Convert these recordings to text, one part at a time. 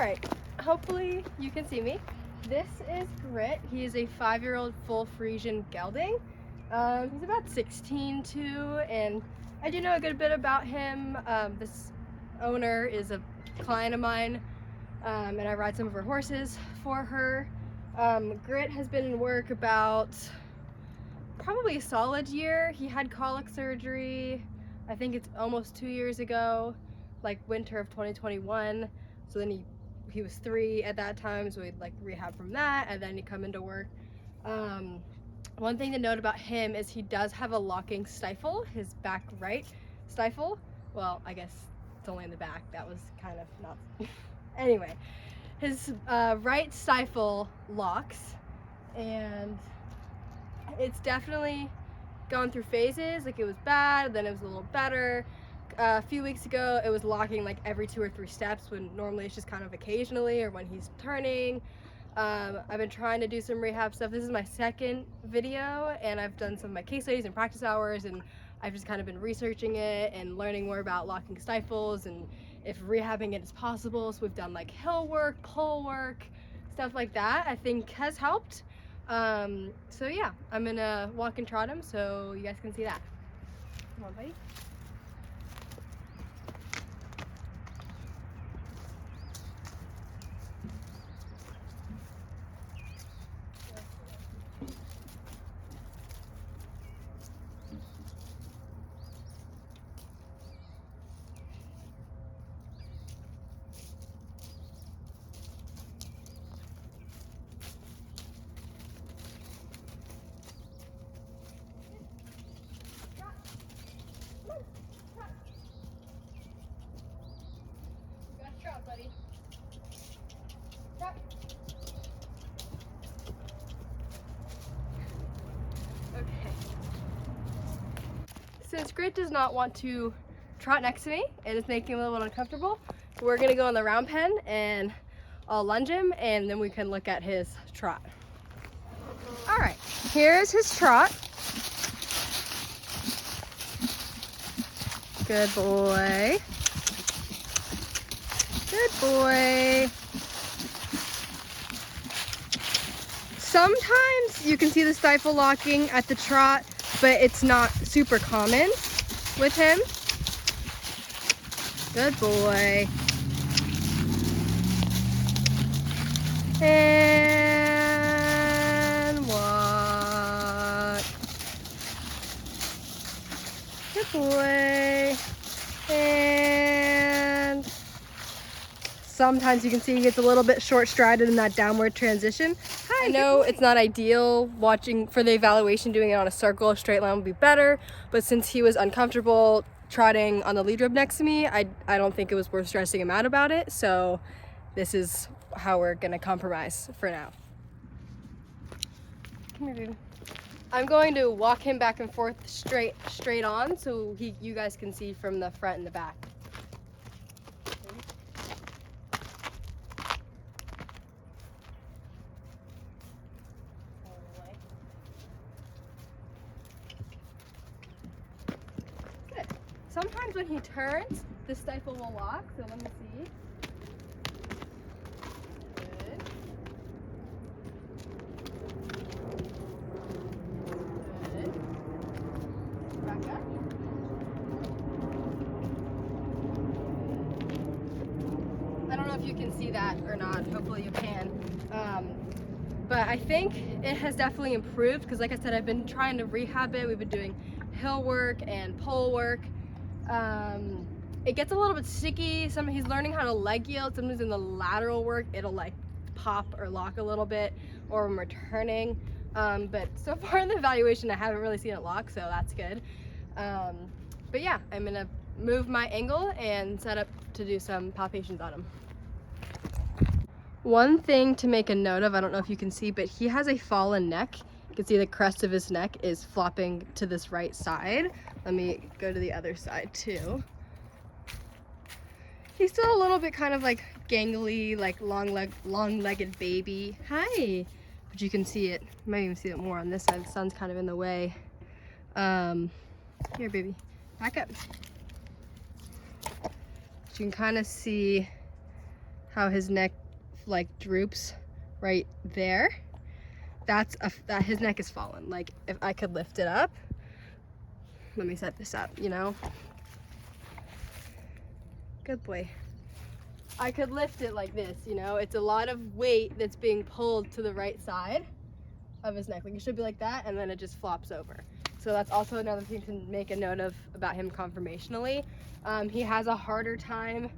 Alright, hopefully you can see me. This is Grit. He is a 5-year-old full Frisian gelding. He's about 16 too, and I do know a good bit about him. This owner is a client of mine, and I ride some of her horses for her. Grit has been in work about probably a solid year. He had colic surgery, I think it's almost 2 years ago, like winter of 2021. So then he was 3 at that time, so we'd like rehab from that, and then he'd come into work. One thing to note about him is he does have a locking stifle, his back right stifle. Well, I guess it's only in the back. That was kind of not. Anyway, his right stifle locks, and it's definitely gone through phases. Like, it was bad, then it was a little better. A few weeks ago it was locking like every 2 or 3 steps, when normally it's just kind of occasionally or when he's turning. I've been trying to do some rehab stuff. This is my second video, and I've done some of my case studies and practice hours, and I've just kind of been researching it and learning more about locking stifles and if rehabbing it is possible. So we've done like hill work, pole work, stuff like that. I think has helped. So yeah, I'm gonna walk and trot him so you guys can see that. Come on, buddy. Trot, buddy. Trot. Okay. Since Grit does not want to trot next to me and it's making him a little bit uncomfortable, we're gonna go in the round pen and I'll lunge him, and then we can look at his trot. All right, here's his trot. Good boy. Good boy. Sometimes you can see the stifle locking at the trot, but it's not super common with him. Good boy. And walk. Good boy. And sometimes you can see he gets a little bit short-strided in that downward transition. Hi, I know it's not ideal watching for the evaluation, doing it on a circle. A straight line would be better, but since he was uncomfortable trotting on the lead rope next to me, I don't think it was worth stressing him out about it. So this is how we're gonna compromise for now. Come here, baby. I'm going to walk him back and forth straight on, so you guys can see from the front and the back. Good. Sometimes when he turns, the stifle will lock, so let me see. Good. Good. Back up. I don't know if you can see that or not. Hopefully you can. But I think it has definitely improved, because like I said, I've been trying to rehab it. We've been doing hill work and pole work. It gets a little bit sticky. He's learning how to leg yield. Sometimes in the lateral work, it'll like pop or lock a little bit, or when we're turning. But so far in the evaluation, I haven't really seen it lock, so that's good. But yeah, I'm gonna move my angle and set up to do some palpations on him. One thing to make a note of, I don't know if you can see, but he has a fallen neck. You can see the crest of his neck is flopping to this right side. Let me go to the other side too. He's still a little bit kind of like gangly, like long-legged baby. Hi. But you can see it. You might even see it more on this side. The sun's kind of in the way. Here, baby. Back up. You can kind of see how his neck like droops right there. That his neck is fallen. Like if I could lift it up, let me set this up, you know. Good boy. I could lift it like this, you know. It's a lot of weight that's being pulled to the right side of his neck. Like it should be like that, and then it just flops over. So that's also another thing to make a note of about him conformationally. He has a harder time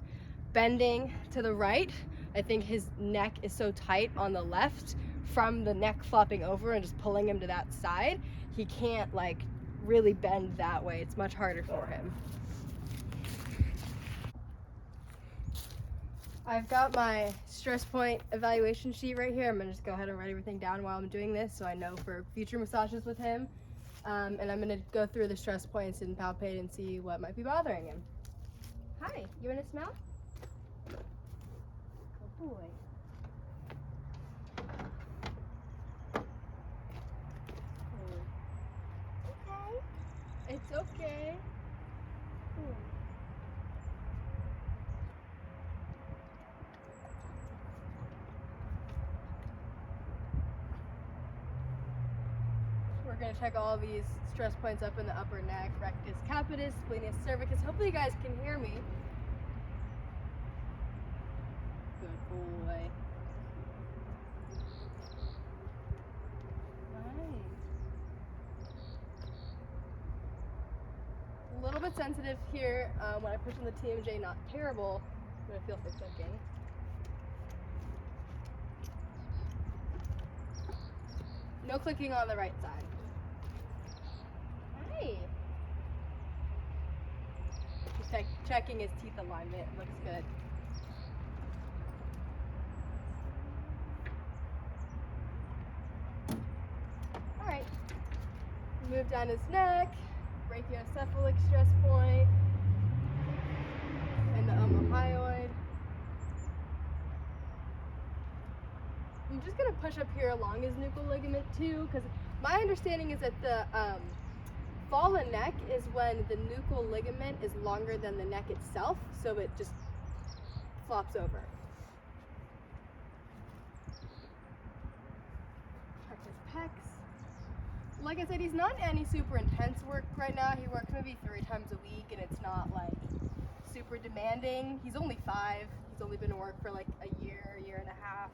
bending to the right. I think his neck is so tight on the left from the neck flopping over and just pulling him to that side. He can't like really bend that way. It's much harder for him. I've got my stress point evaluation sheet right here. I'm gonna just go ahead and write everything down while I'm doing this so I know for future massages with him. And I'm gonna go through the stress points and palpate and see what might be bothering him. Hi, you wanna smell? Good boy. Okay. It's okay. We're going to check all these stress points up in the upper neck, rectus capitis, splenius cervicus. Hopefully you guys can hear me. Good boy. Nice. A little bit sensitive here when I push on the TMJ, not terrible, but I feel for clicking. No clicking on the right side. Hi. Just checking his teeth alignment. Looks good. All right. Move down his neck. Brachiocephalic stress point. And the omohyoid. I'm just gonna push up here along his nuchal ligament too, because my understanding is that the fallen neck is when the nuchal ligament is longer than the neck itself, so it just flops over. Check his pecs. Like I said, he's not any super intense work right now. He works maybe 3 times a week, and it's not like super demanding. He's only 5. He's only been to work for like a year and a half.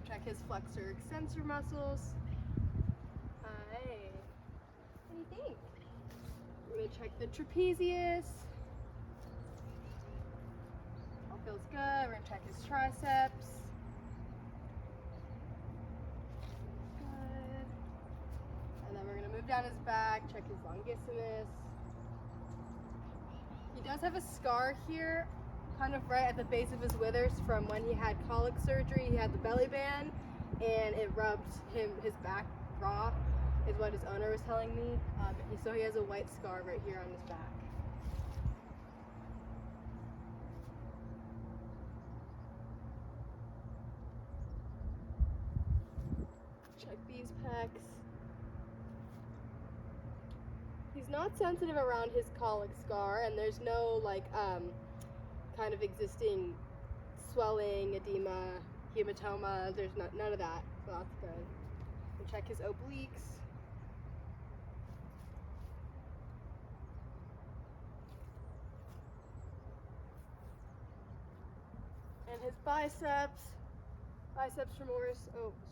Check his flexor extensor muscles. Hi. What do you think? We're gonna check the trapezius. All feels good. We're gonna check his triceps. Good. And then we're gonna move down his back, check his longissimus. He does have a scar here, kind of right at the base of his withers from when he had colic surgery. He had the belly band and it rubbed his back raw, is what his owner was telling me. So he has a white scar right here on his back. Check these pecs. He's not sensitive around his colic scar, and there's no like kind of existing swelling, edema, hematoma. There's none of that, so that's good. We'll check his obliques. And his biceps femoris,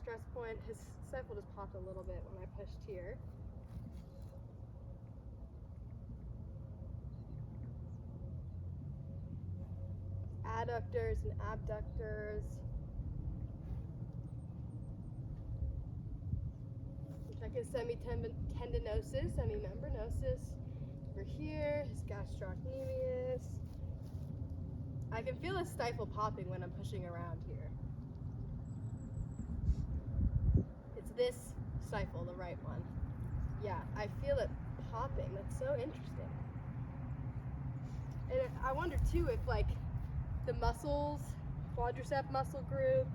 stress point. His stifle just popped a little bit when I pushed here. Adductors and abductors. Check his semitendinosus, semimembranosus. Over here, his gastrocnemius. I can feel his stifle popping when I'm pushing around here. It's this stifle, the right one. Yeah, I feel it popping. That's so interesting. And I wonder too if like the muscles, quadricep muscle group,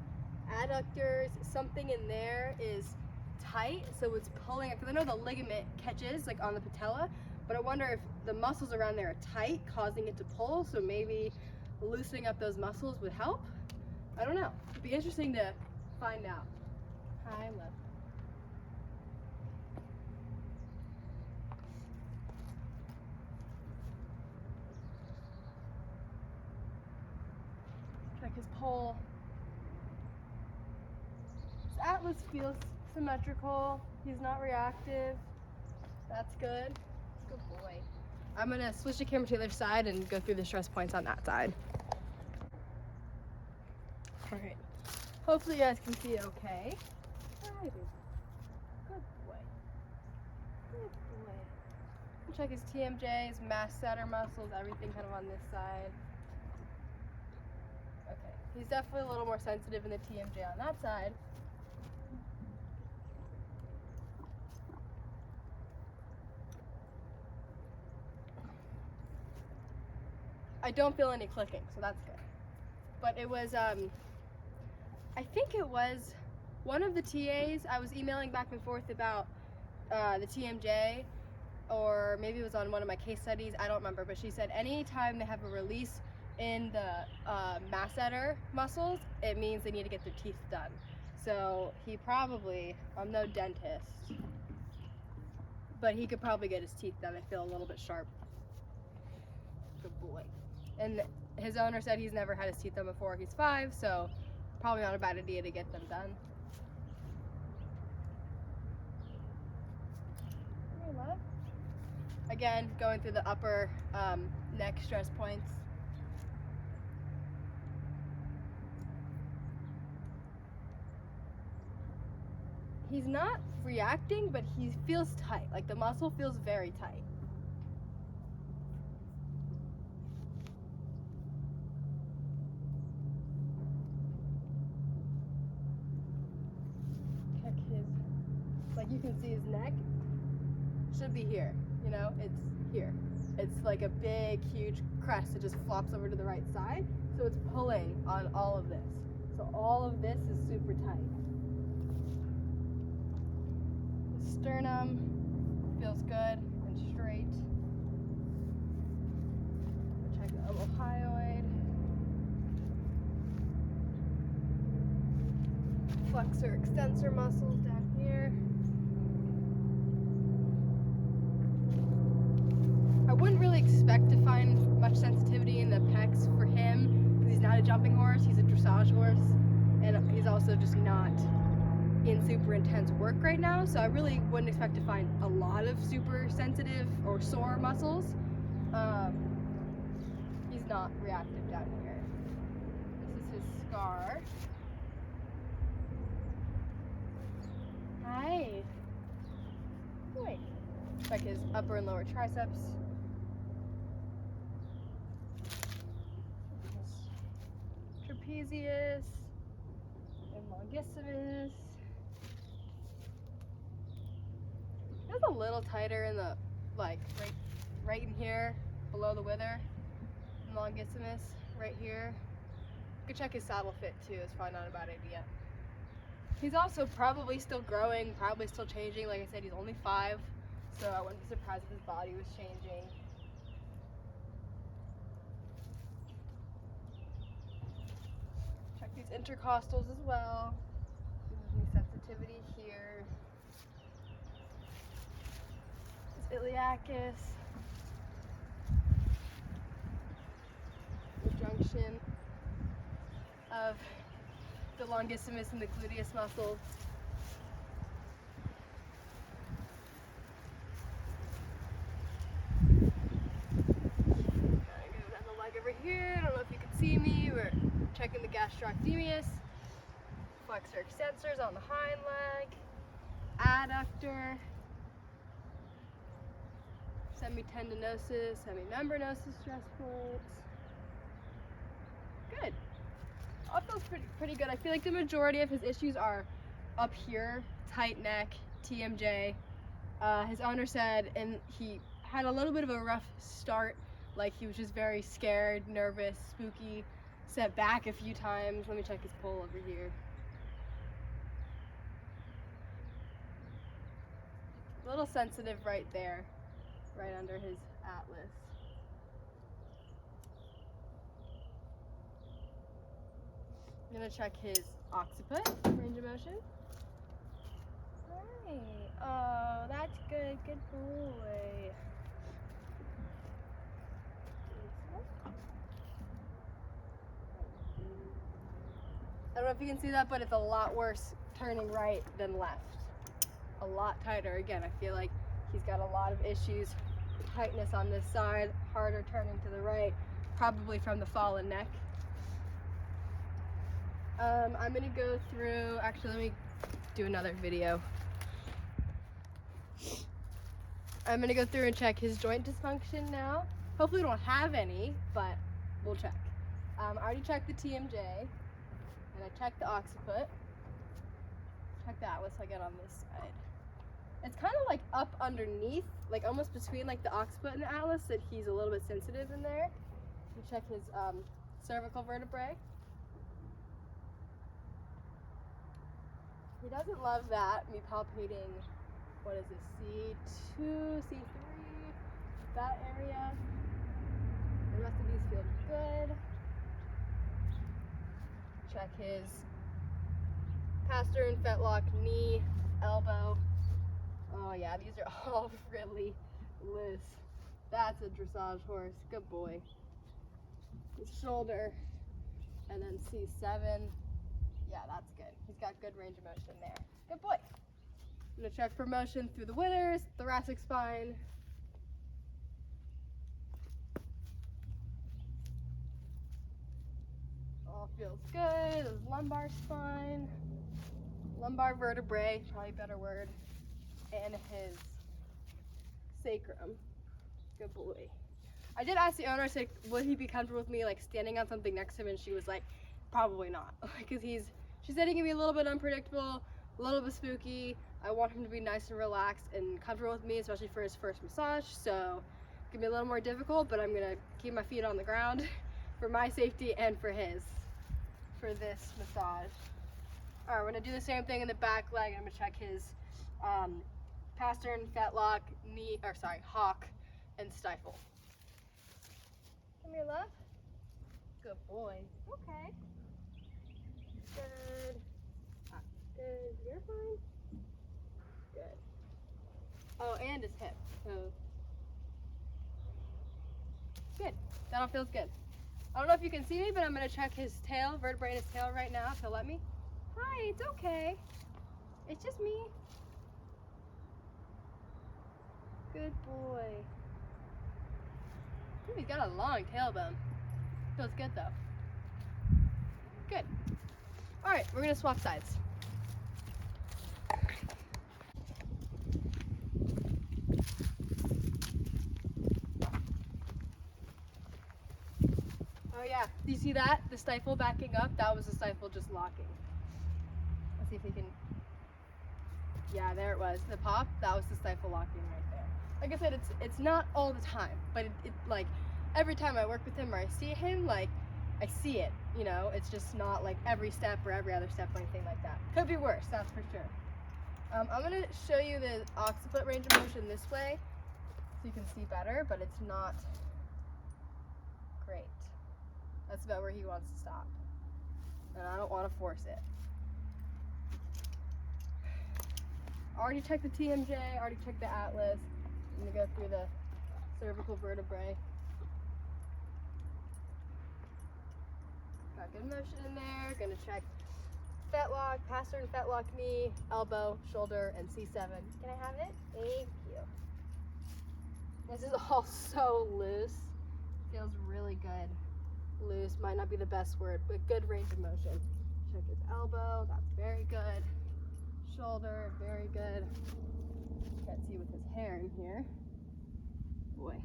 adductors, something in there is tight, so it's pulling it, because I know the ligament catches like on the patella, but I wonder if the muscles around there are tight, causing it to pull, so maybe loosening up those muscles would help. I don't know. It'd be interesting to find out. Hi, love. Check his pole. His atlas feels symmetrical. He's not reactive. That's good. Good boy. I'm gonna switch the camera to the other side and go through the stress points on that side. All right. Hopefully you guys can see it okay. Hi, baby. Good boy. Good boy. Check his TMJs, masseter muscles, everything kind of on this side. Okay. He's definitely a little more sensitive in the TMJ on that side. I don't feel any clicking, so that's good. But it was, I think it was one of the TAs. I was emailing back and forth about the TMJ, or maybe it was on one of my case studies, I don't remember, but she said anytime they have a release in the masseter muscles, it means they need to get their teeth done. So he probably, I'm no dentist, but he could probably get his teeth done. I feel a little bit sharp. Good boy. And his owner said he's never had his teeth done before. He's 5, so probably not a bad idea to get them done. Hey, love. Again, going through the upper neck stress points. He's not reacting, but he feels tight. Like the muscle feels very tight. Check his, like you can see his neck should be here, you know, it's here. It's like a big, huge crest that just flops over to the right side. So it's pulling on all of this. So all of this is super tight. Sternum feels good and straight. Check the omohyoid. Flexor extensor muscles down here. I wouldn't really expect to find much sensitivity in the pecs for him because he's not a jumping horse, he's a dressage horse, and he's also just not in super intense work right now, so I really wouldn't expect to find a lot of super sensitive or sore muscles. He's not reactive down here. This is his scar. Hi. Wait. Check his upper and lower triceps. Trapezius and longissimus. It's a little tighter in the, like, right in here, below the wither. And longissimus, right here. You could check his saddle fit too, it's probably not a bad idea. He's also probably still growing, probably still changing. Like I said, he's only 5, so I wouldn't be surprised if his body was changing. Check these intercostals as well. Any sensitivity here. Iliacus, the junction of the longissimus and the gluteus muscle. Down the leg over here. I don't know if you can see me. We're checking the gastrocnemius, flexor extensors on the hind leg, adductor. Semitendinosus, semimembranosus stress points. Good. All feels pretty good. I feel like the majority of his issues are up here, tight neck, TMJ. His owner said, and he had a little bit of a rough start, like he was just very scared, nervous, spooky, set back a few times. Let me check his pole over here. little sensitive right there, right under his atlas. I'm gonna check his occiput range of motion. Right. Oh, that's good. Good boy. I don't know if you can see that, but it's a lot worse turning right than left. A lot tighter. Again, I feel like he's got a lot of issues. Tightness on this side, harder turning to the right, probably from the fallen neck. I'm gonna go through, actually let me do another video. I'm gonna go through and check his joint dysfunction now. Hopefully we don't have any, but we'll check. I already checked the TMJ, and I checked the occiput. Check the atlas I get on this side. It's kind of like up underneath, like almost between like the occiput and the atlas, that he's a little bit sensitive in there. You check his cervical vertebrae. He doesn't love that, me palpating, what is this, C2, C3, that area. The rest of these feel good. Check his pastern, fetlock, knee, elbow. Oh yeah, these are all really loose. That's a dressage horse, good boy. His shoulder, and then C7. Yeah, that's good. He's got good range of motion there. Good boy. I'm gonna check for motion through the withers, thoracic spine. All feels good. His lumbar spine, lumbar vertebrae, probably a better word, and his sacrum. Good boy. I did ask the owner, I said, would he be comfortable with me like standing on something next to him, and she was like, probably not, because she said he can be a little bit unpredictable, a little bit spooky. I want him to be nice and relaxed and comfortable with me, especially for his first massage, so it can be a little more difficult, but I'm gonna keep my feet on the ground for my safety and for his, for this massage. All right, we're gonna do the same thing in the back leg. I'm gonna check his pastern, fetlock, knee, or sorry, hock, and stifle. Come here, love. Good boy. Okay. Good. Good. You're fine. Good. Oh, and his hip. So good. That all feels good. I don't know if you can see me, but I'm gonna check his tail, vertebrae in his tail right now, if he'll let me. Hi, it's okay. It's just me. Good boy. Ooh, he's got a long tailbone. Feels good though. Good. All right, we're gonna swap sides. Oh yeah, do you see that? The stifle backing up, that was the stifle just locking. Let's see if we can, yeah, there it was. The pop, that was the stifle locking right there. Like I said, it's not all the time, but it like, every time I work with him or I see him, like, I see it, you know? It's just not like every step or every other step or anything like that. Could be worse, that's for sure. I'm gonna show you the occiput range of motion this way so you can see better, but it's not great. That's about where he wants to stop. And I don't want to force it. Already checked the TMJ, already checked the atlas. I'm gonna go through the cervical vertebrae. Got good motion in there. Gonna check fetlock, pastern, fetlock, knee, elbow, shoulder, and C7. Can I have it? Thank you. This is all so loose. Feels really good. Loose might not be the best word, but good range of motion. Check his elbow, that's very good. Shoulder, very good. Can't see with his hair in here. Boy.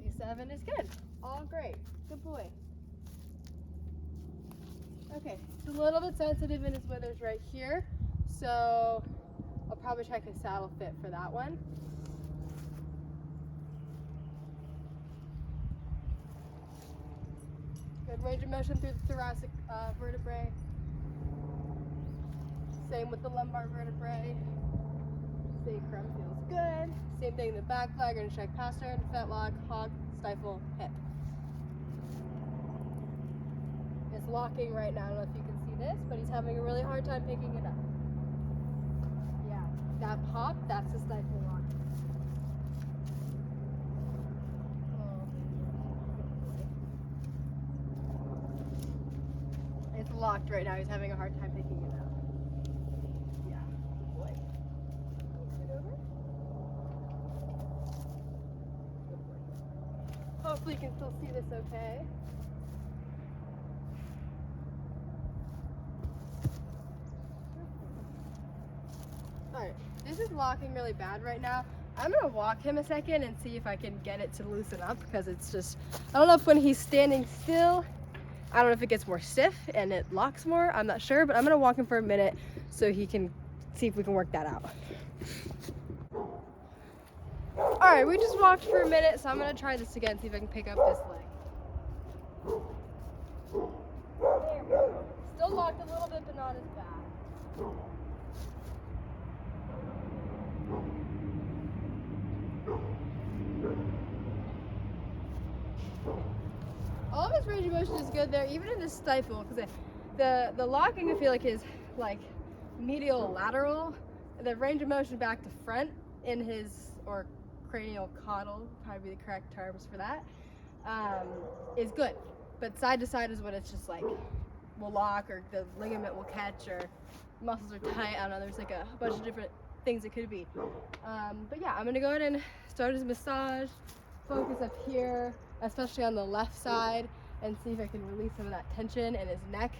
C7 is good. All great. Good boy. Okay, it's a little bit sensitive in his withers right here, so I'll probably check his saddle fit for that one. Good range of motion through the thoracic vertebrae. Same with the lumbar vertebrae. scrum feels good. Same thing in the back leg, gonna check pastern, fetlock, hog, stifle, hip. It's locking right now, I don't know if you can see this, but he's having a really hard time picking it up. Yeah, that pop, that's the stifle lock. It's locked right now, he's having a hard time picking it up. Yeah, good boy. Sit over. Good boy. Hopefully you can still see this okay. Alright, this is locking really bad right now. I'm gonna walk him a second and see if I can get it to loosen up, because it's just, I don't know if when he's standing still, I don't know if it gets more stiff and it locks more, I'm not sure, but I'm gonna walk him for a minute so he can see if we can work that out. Alright, we just walked for a minute, so I'm gonna try this again, see if I can pick up this leg. There we go. Still locked a little bit, but not as bad. All of his range of motion is good there, even in the stifle, because the locking I feel like is like medial lateral. The range of motion back to front in his, or cranial caudal, probably the correct terms for that, is good. But side to side is when it's just like will lock, or the ligament will catch, or muscles are tight. I don't know, there's like a bunch of different things it could be. But yeah, I'm gonna go ahead and start his massage, focus up here, especially on the left side, and see if I can release some of that tension in his neck.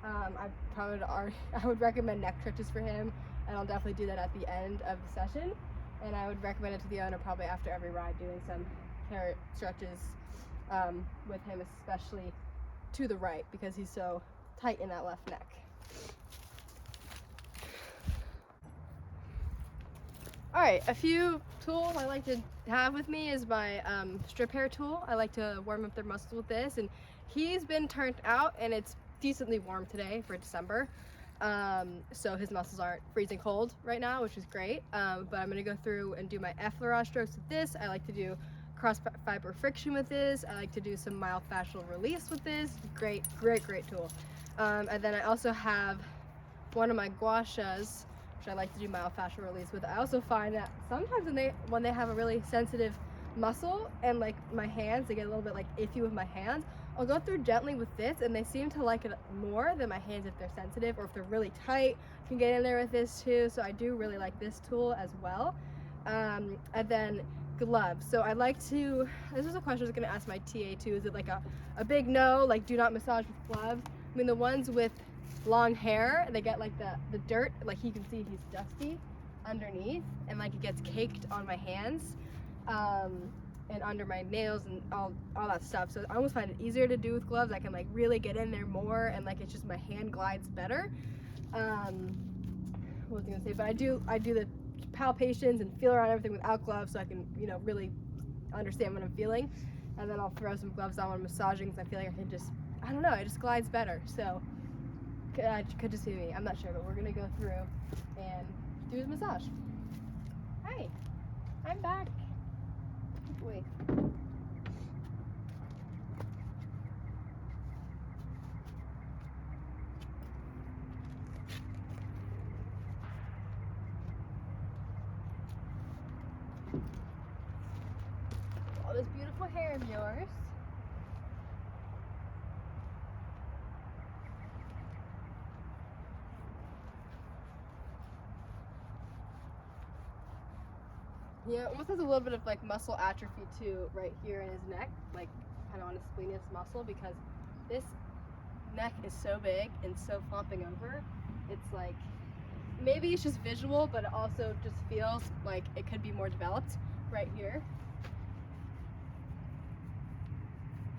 I would recommend neck stretches for him, and I'll definitely do that at the end of the session. And I would recommend it to the owner probably after every ride, doing some carrot stretches with him, especially to the right, because he's so tight in that left neck. Alright, a few tools I like to have with me is my strip hair tool. I like to warm up their muscles with this, and he's been turned out and it's decently warm today for December. So his muscles aren't freezing cold right now, which is great. But I'm gonna go through and do my effleurage strokes with this. I like to do cross fiber friction with this. I like to do some mild fascial release with this. Great tool. And then I also have one of my gua shas, which I like to do myofascial release with. I also find that sometimes when they have a really sensitive muscle, and like my hands, they get a little bit like iffy with my hands, I'll go through gently with this, and they seem to like it more than my hands if they're sensitive, or if they're really tight, you can get in there with this too. So I do really like this tool as well. And then gloves. So I like to, this is a question I was gonna ask my TA too, is it like a big no, like do not massage with gloves? I mean, the ones with long hair, they get like the dirt, like you can see he's dusty underneath, and like it gets caked on my hands and under my nails and all that stuff. So I almost find it easier to do with gloves. I can like really get in there more, and like it's just my hand glides better. What was I gonna say? But I do the palpations and feel around everything without gloves, so I can, you know, really understand what I'm feeling. And then I'll throw some gloves on when I'm massaging, because I feel like I can just, I don't know, it just glides better. So could just be me, I'm not sure, but we're gonna go through and do his massage. Hi, I'm back. Wait. All this beautiful hair of yours. Yeah, almost has a little bit of like muscle atrophy too, right here in his neck, like kind of on his splenius muscle, because this neck is so big and so flopping over. It's like, maybe it's just visual, but it also just feels like it could be more developed right here.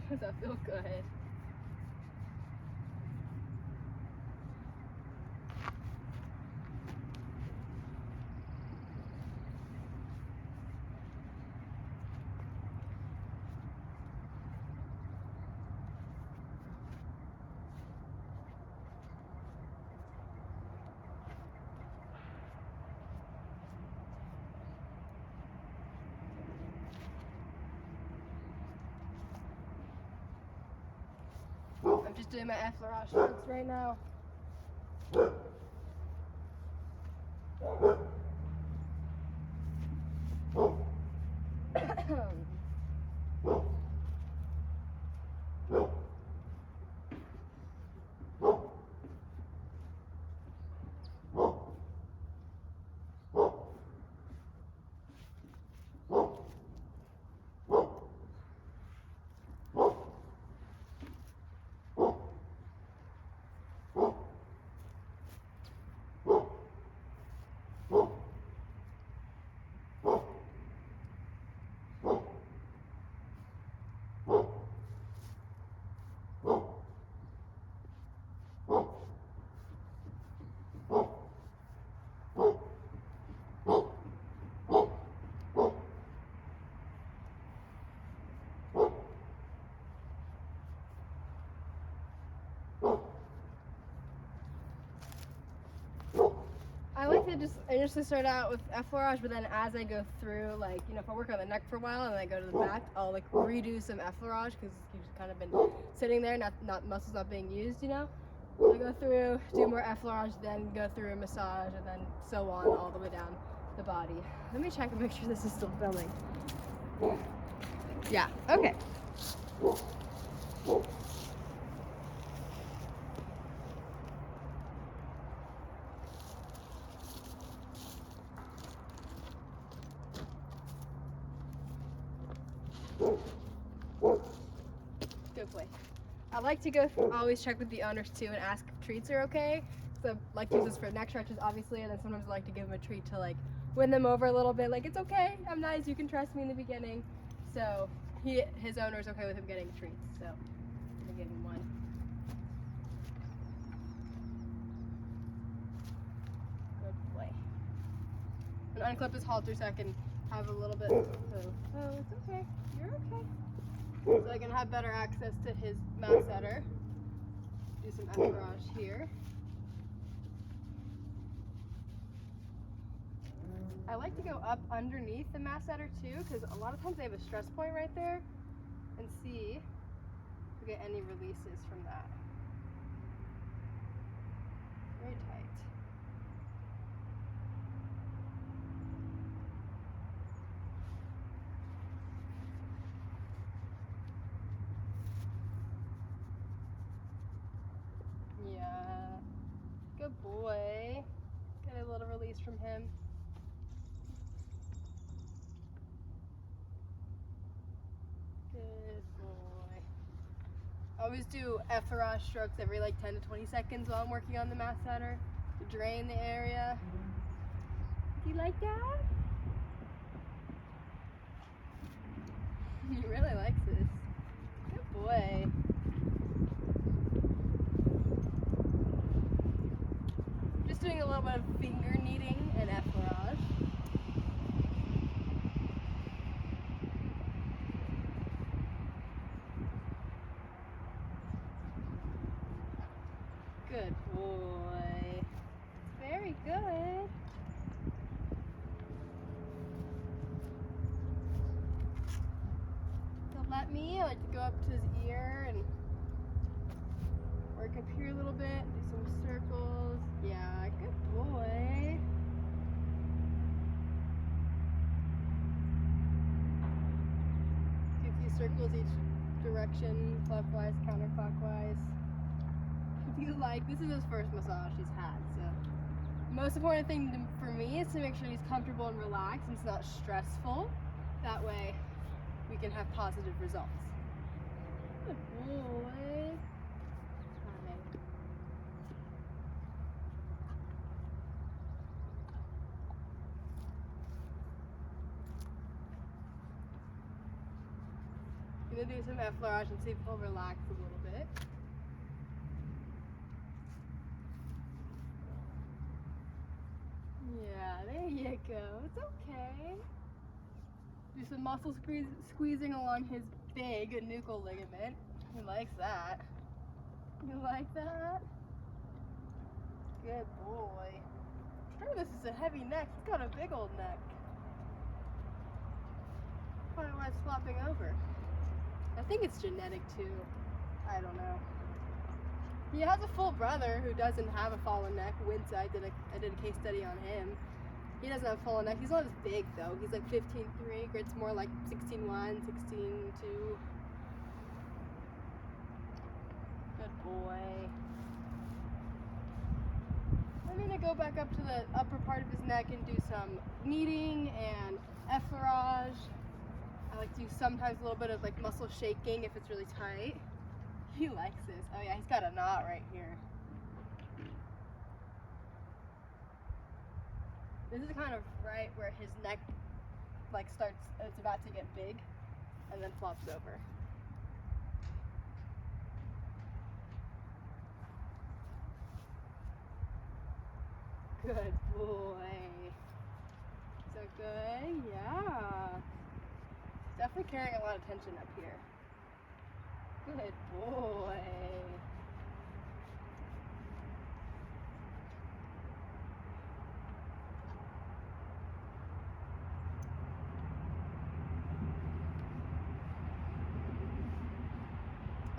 Does that feel good? I'm just doing my effleurage strokes right now. I like to just initially start out with effleurage, but then as I go through, like, you know, if I work on the neck for a while and then I go to the back, I'll like redo some effleurage because you've kind of been sitting there, not muscles not being used, you know. I go through, do more effleurage, then go through a massage, and then so on all the way down the body. Let me check and make sure this is still filming. Yeah. Okay. Good boy. I like to go always check with the owners too and ask if treats are okay. So I like to use this for neck stretches, obviously, and then sometimes I like to give them a treat to like win them over a little bit. Like, it's okay, I'm nice, you can trust me in the beginning. So his owner's okay with him getting treats. So I'm gonna give him one. Good boy. And unclip his halter so I can have a little bit. Oh, it's okay. You're okay. So I can have better access to his masseter. Do some effleurage here. I like to go up underneath the masseter too, because a lot of times they have a stress point right there, and see if we get any releases from that. Very tight. Yeah, good boy. Get a little release from him. Good boy. I always do effleurage strokes every like 10 to 20 seconds while I'm working on the masseter to drain the area. Do you like that? He really likes this. Good boy. Just doing a little bit of finger kneading and effleurage. Good boy. Very good. So let me, I like to go up to his ear and work up here a little bit, do some circles. Yeah, good boy. Do a few circles each direction, clockwise, counterclockwise. If you like, this is his first massage he's had, so most important thing for me is to make sure he's comfortable and relaxed and it's not stressful. That way we can have positive results. Good boy. Hi. I'm gonna do some effleurage and see if he'll relax a little bit. Yeah, there you go. It's okay. Do some muscle squeezing along his big nuchal ligament. He likes that. You like that? Good boy. Sure, this is a heavy neck. He's got a big old neck. Probably why it's flopping over. I think it's genetic too. I don't know. He has a full brother who doesn't have a fallen neck. Wince, I did a case study on him. He doesn't have a fallen neck. He's not as big though. He's like 15.3. Grit's more like 16.1, 16.2. Good boy. I'm gonna go back up to the upper part of his neck and do some kneading and effleurage. I like to do sometimes a little bit of like muscle shaking if it's really tight. He likes this. Oh yeah, he's got a knot right here. This is kind of right where his neck like starts, it's about to get big and then flops over. Good boy. So good, yeah. Definitely carrying a lot of tension up here. Good boy.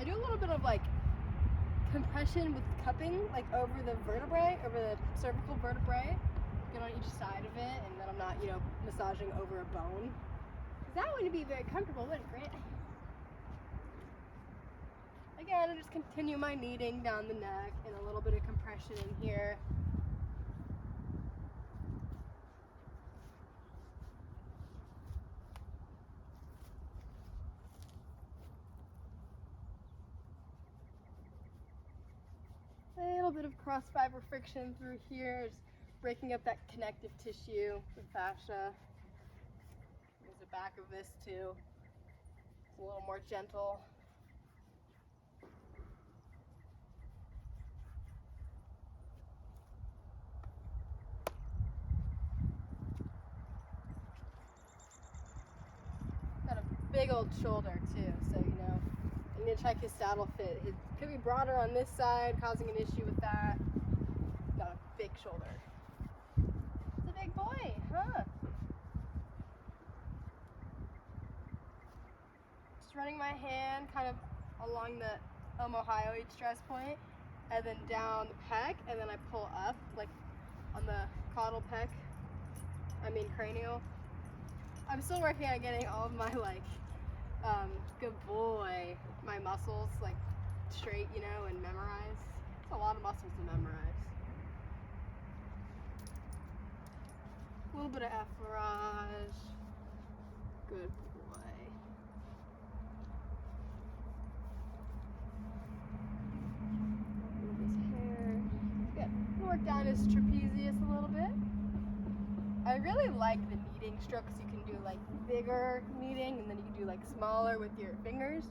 I do a little bit of like compression with cupping, like over the vertebrae, over the cervical vertebrae. Get on each side of it, and then I'm not, you know, massaging over a bone. That wouldn't be very comfortable, would it, Grit? Again, I just continue my kneading down the neck and a little bit of compression in here. A little bit of cross fiber friction through here, just breaking up that connective tissue, the fascia. There's the back of this too. It's a little more gentle. Got a big old shoulder too, so you know, I'm gonna check his saddle fit. It could be broader on this side, causing an issue with that. Got a big shoulder. It's a big boy, huh? Just running my hand kind of along the omohyoid stress point, and then down the pec, and then I pull up, like on the caudal pec, cranial. I'm still working on getting all of my good boy, my muscles like straight, you know, and memorized. It's a lot of muscles to memorize. A little bit of effleurage. Good boy. Move his hair. Good. Work down his trapezius a little bit. I really like the kneading strokes. You can do like bigger kneading, and then you can do like smaller with your fingers,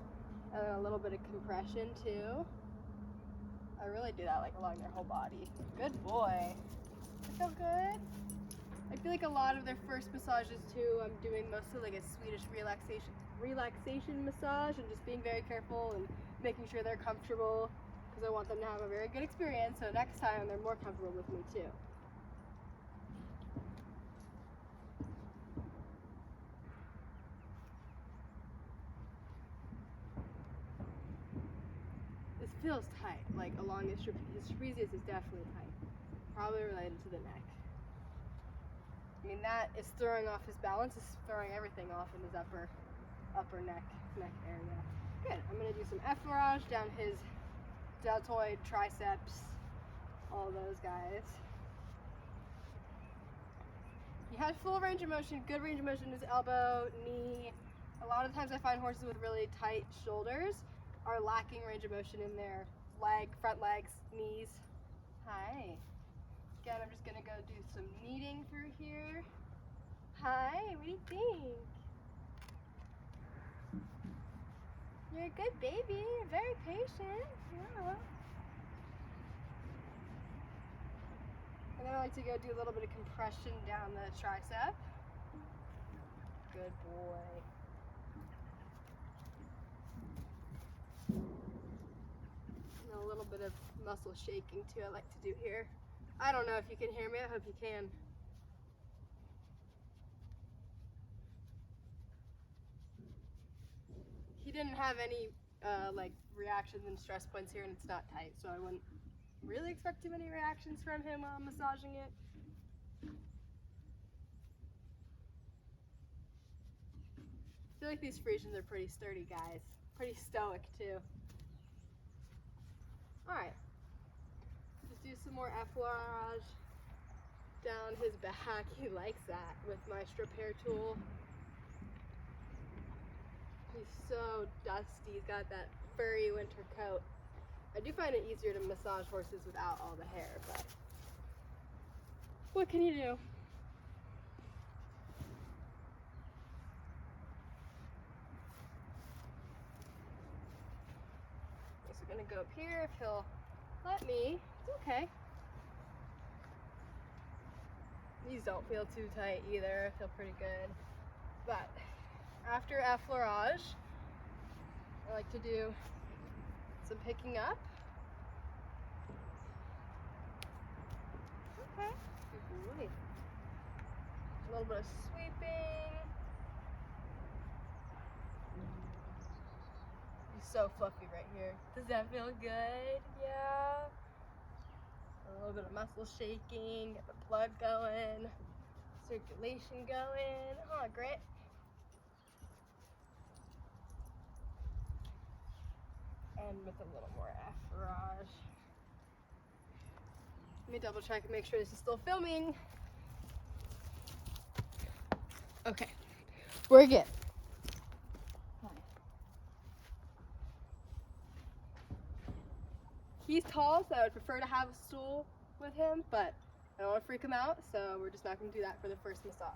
and then a little bit of compression too. I really do that like along their whole body. Good boy. I feel good. I feel like a lot of their first massages too, I'm doing mostly like a Swedish relaxation massage, and just being very careful and making sure they're comfortable, because I want them to have a very good experience, so next time they're more comfortable with me too. This feels tight, like along his trapezius is definitely tight. Probably related to the neck. I mean, that is throwing off his balance, is throwing everything off in his upper neck area. Good, I'm gonna do some effleurage down his deltoid, triceps, all those guys. He has full range of motion, good range of motion in his elbow, knee. A lot of times I find horses with really tight shoulders are lacking range of motion in their front legs, knees. Hi. Again, I'm just gonna go do some kneading through here. Hi, what do you think? You're a good baby, you're very patient. Yeah. And then I like to go do a little bit of compression down the tricep. Good boy. And a little bit of muscle shaking too, I like to do here. I don't know if you can hear me, I hope you can. He didn't have any like reactions and stress points here, and it's not tight, so I wouldn't really expect too many reactions from him while I'm massaging it. I feel like these Friesians are pretty sturdy guys. Pretty stoic too. Alright. Just do some more effleurage down his back. He likes that with my strip hair tool. He's so dusty. He's got that furry winter coat. I do find it easier to massage horses without all the hair, but what can you do? So we're gonna go up here if he'll let me. It's okay. These don't feel too tight either. I feel pretty good. But after effleurage, I like to do some picking up. Okay. Good boy. A little bit of sweeping. He's so fluffy right here. Does that feel good? Yeah. A little bit of muscle shaking, get the blood going, circulation going. Oh, great. And with a little more effleurage. Let me double check and make sure this is still filming. Okay, we're good. He's tall, so I would prefer to have a stool with him, but I don't want to freak him out, so we're just not going to do that for the first massage.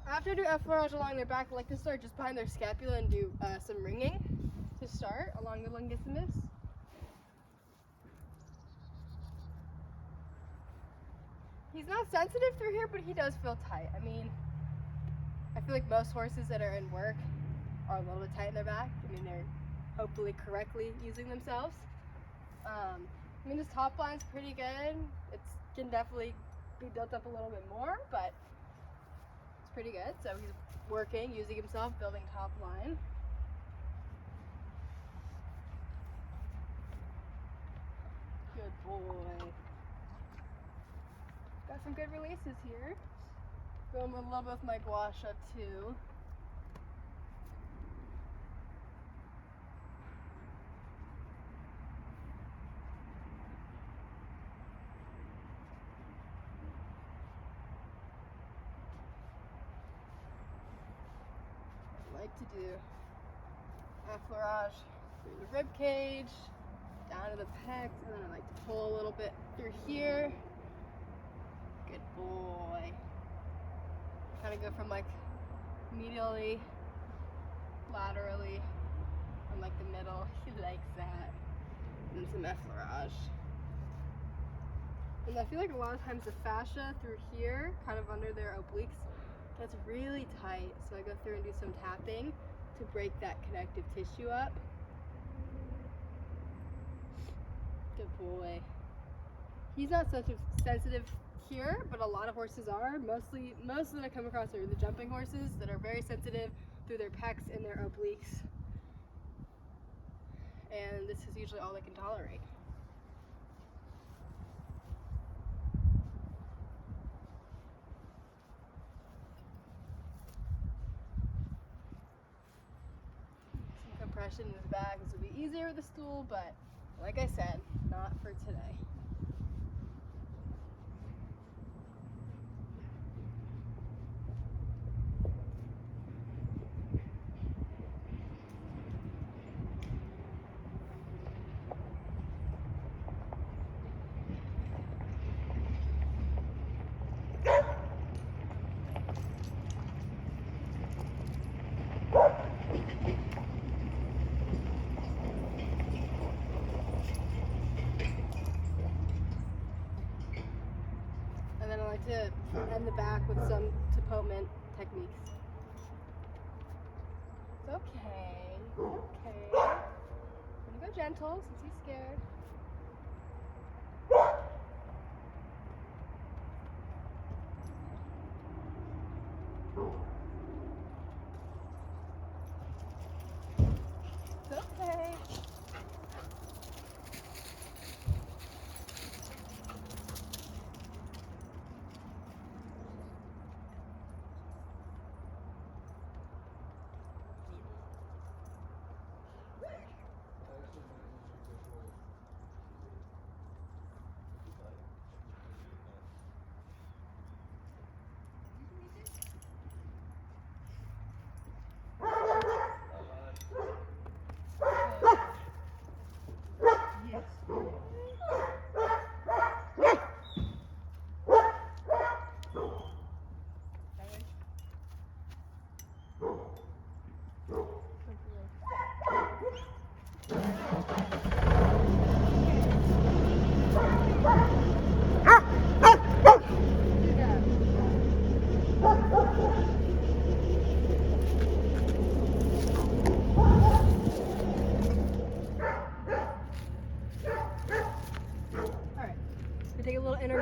After I do effleurage along their back, I like to start just behind their scapula and do some ringing to start along the longissimus. He's not sensitive through here, but he does feel tight. I mean, I feel like most horses that are in work are a little bit tight in their back. I mean, they're hopefully correctly using themselves. I mean, this top line's pretty good. It can definitely be built up a little bit more, but it's pretty good. So he's working, using himself, building top line. Good boy. Got some good releases here. Going a little bit with my gua sha too. I like to do effleurage through the rib cage, down to the pecs, and then I like to pull a little bit through here. Good boy. Kind of go from like medially, laterally, and like the middle. He likes that. And some effleurage. And I feel like a lot of times the fascia through here, kind of under their obliques, gets really tight. So I go through and do some tapping to break that connective tissue up. Good boy. He's not such a sensitive here, but a lot of horses are. Most that I come across are the jumping horses that are very sensitive through their pecs and their obliques. And this is usually all they can tolerate. Some compression in his back. This will be easier with a stool, but like I said, not for today. And then I like to end the back with some tapotement techniques. It's okay. It's okay. I'm gonna go gentle since he's scared.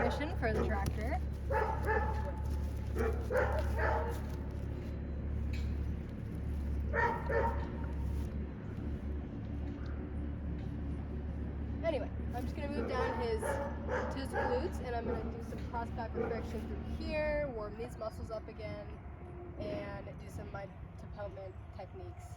transmission for the tractor. Anyway, I'm just gonna move down to his glutes, and I'm gonna do some cross back friction through here, warm these muscles up again, and do some of my development techniques.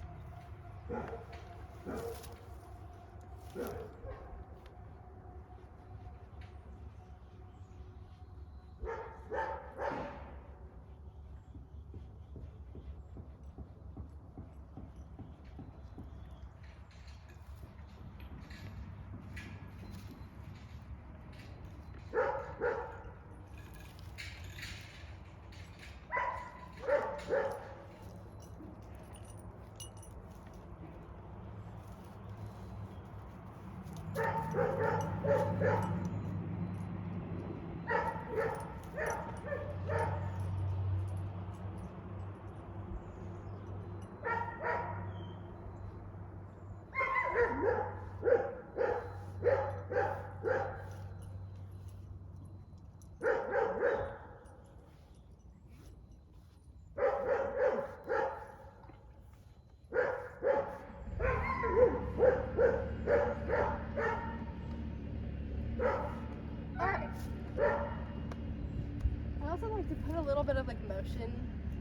To put a little bit of like motion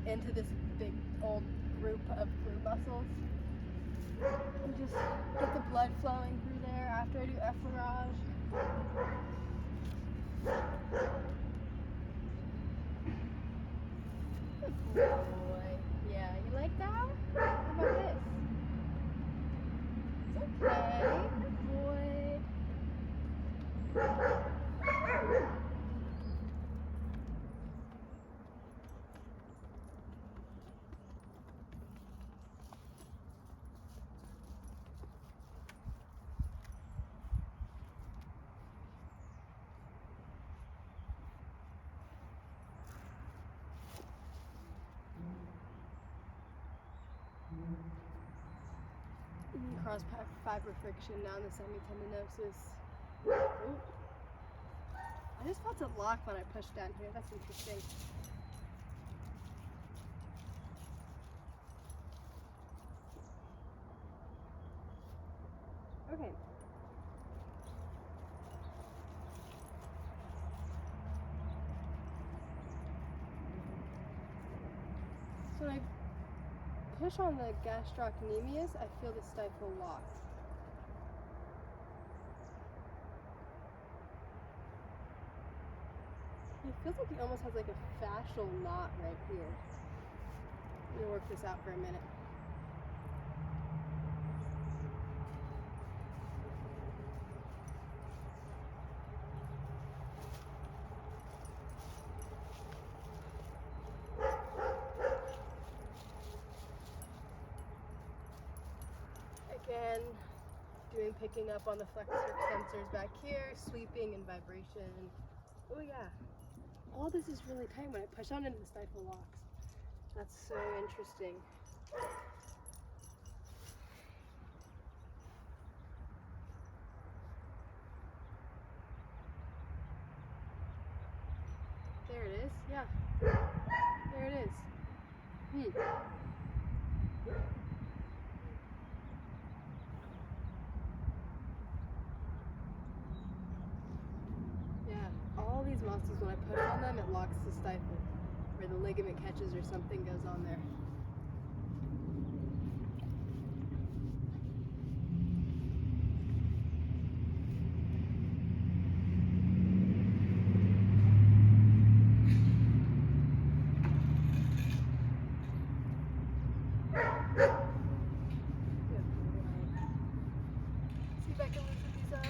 into this big old group of glute muscles, and just get the blood flowing through there after I do effleurage. Good boy. Yeah, you like that? How about this? It's okay. Good boy. Cross fiber friction down the semitendinosus. Ooh. I just felt it lock when I pushed down here. That's interesting. Okay. So I push on the gastrocnemius, I feel the stifle lock. It feels like he almost has like a fascial knot right here. Let me work this out for a minute. Again, picking up on the flexor extensors back here, sweeping and vibration. Oh yeah, all this is really tight when I push on into the stifle locks. That's so interesting. There it is, yeah. There it is. All these muscles, when I push on them, it locks the stifle, where the ligament catches or something goes on there. See if I can loosen these up.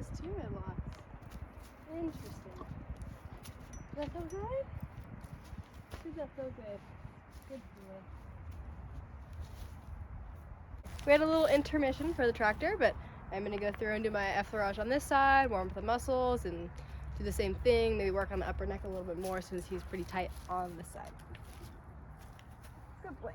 this too, it locks. Interesting. Does that feel good? Does that feel good? Good boy. We had a little intermission for the tractor, but I'm gonna go through and do my effleurage on this side, warm up the muscles, and do the same thing, maybe work on the upper neck a little bit more since he's pretty tight on this side. Good boy.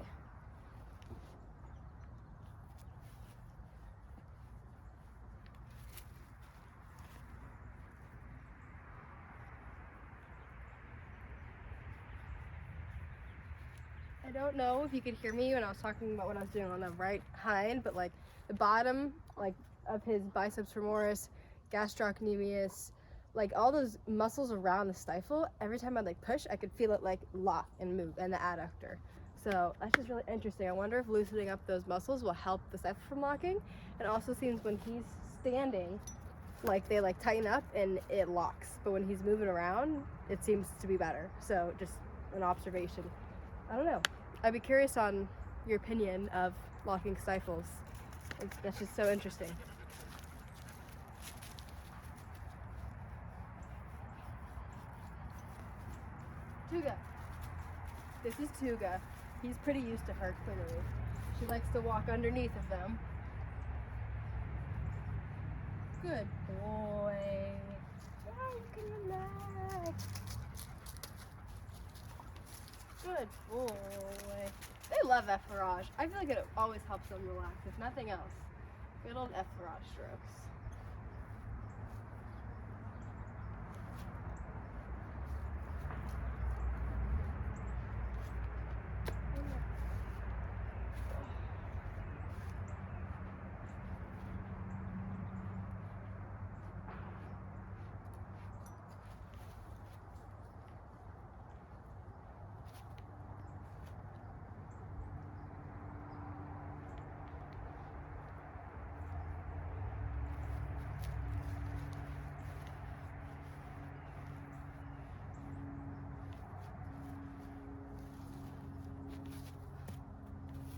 I don't know if you could hear me when I was talking about what I was doing on the right hind, but like the bottom of his biceps femoris, gastrocnemius, like all those muscles around the stifle, every time I like push, I could feel it like lock and move, and the adductor. So that's just really interesting. I wonder if loosening up those muscles will help the stifle from locking. It also seems when he's standing, like they like tighten up and it locks, but when he's moving around, it seems to be better. So just an observation. I don't know. I'd be curious on your opinion of locking stifles. That's just so interesting. Tuga. This is Tuga. He's pretty used to her, clearly. She likes to walk underneath of them. Good boy. Now you can relax. Good boy. They love effleurage. I feel like it always helps them relax, if nothing else. Good old effleurage strokes.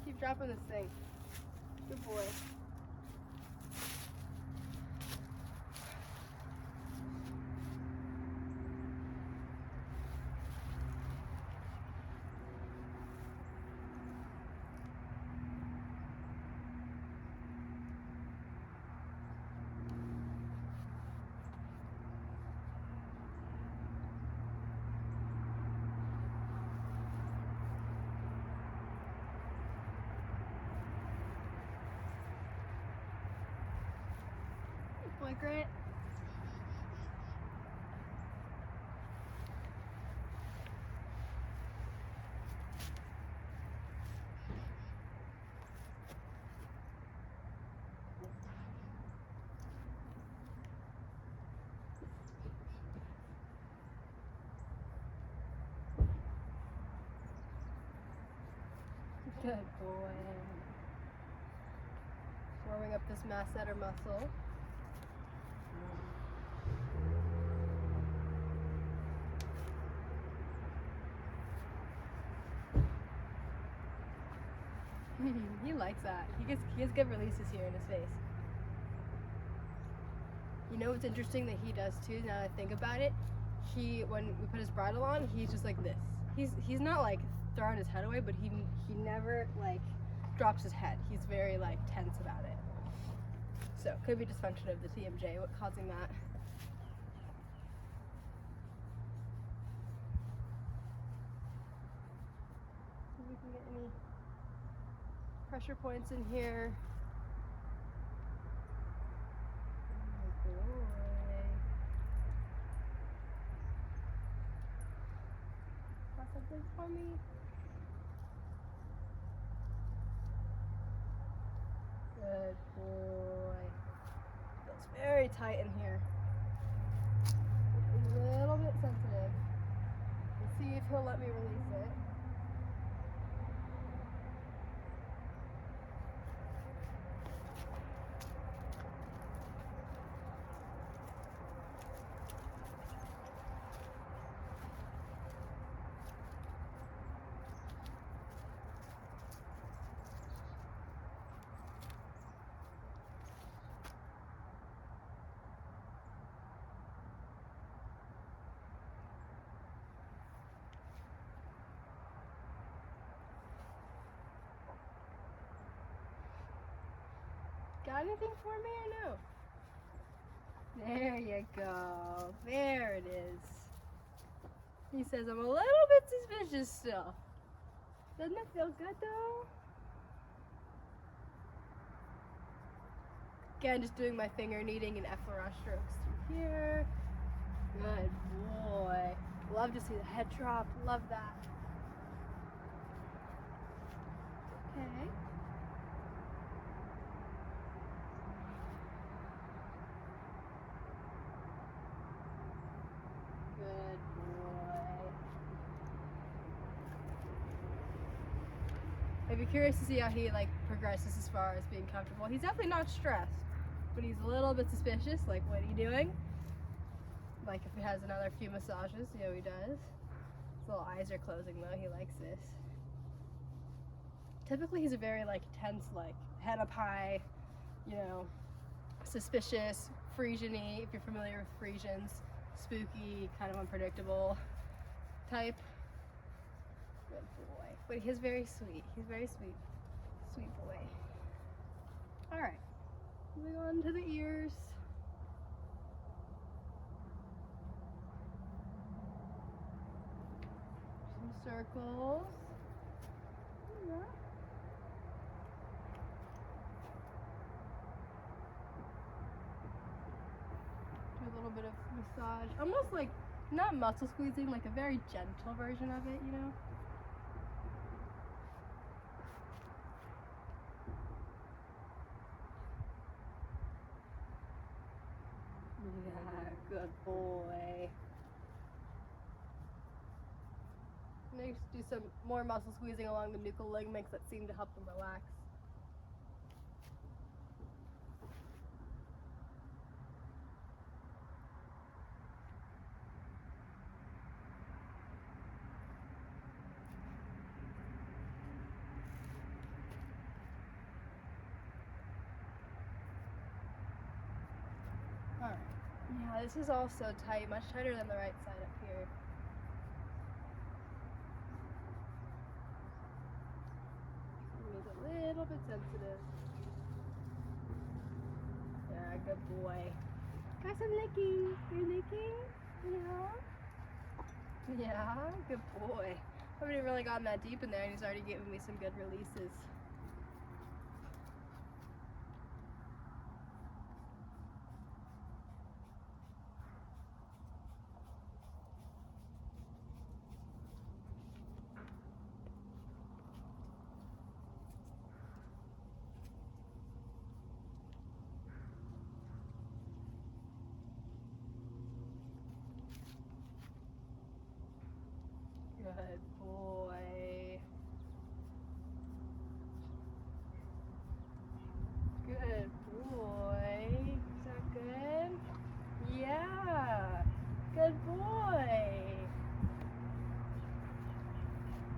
Keep dropping this thing. Good boy. Boy, Grant. Good boy. Warming up this masseter muscle. He likes that. He has good releases here in his face. You know what's interesting that he does too, now that I think about it? When we put his bridle on, he's just like this. He's not like throwing his head away, but he never like drops his head. He's very like tense about it. So could be dysfunction of the TMJ, what causing that. See if we can get any pressure points in here. Oh boy. Got something for me? Good boy. Feels very tight in here. A little bit sensitive. Let's see if he'll let me release it. anything for me or no? There you go. There it is. He says I'm a little bit suspicious still. Doesn't it feel good though? Again, just doing my finger kneading and effleurage strokes through here. Good boy. Love to see the head drop. Love that. Okay. Good boy. I'd be curious to see how he progresses as far as being comfortable. He's definitely not stressed, but he's a little bit suspicious. Like, what are you doing? Like, if he has another few massages, you know he does. His little eyes are closing though. He likes this. Typically, he's a very tense, head up high, you know, suspicious, Frisian-y, if you're familiar with Frisians, spooky, kind of unpredictable type. Good boy. But he's very sweet. He's very sweet. Sweet boy. Alright. Moving on to the ears. Some circles. Yeah. Do a little bit of massage. Almost not muscle squeezing, a very gentle version of it, you know? Yeah, good boy. Next, do some more muscle squeezing along the nuchal ligaments that seem to help them relax. Alright. Yeah, this is all so tight, much tighter than the right side up here. He's a little bit sensitive. Yeah, good boy. Got some licking. You're licking? Yeah? Yeah, good boy. I haven't even really gotten that deep in there and he's already giving me some good releases. Good boy. Good boy. Is that good? Yeah. Good boy.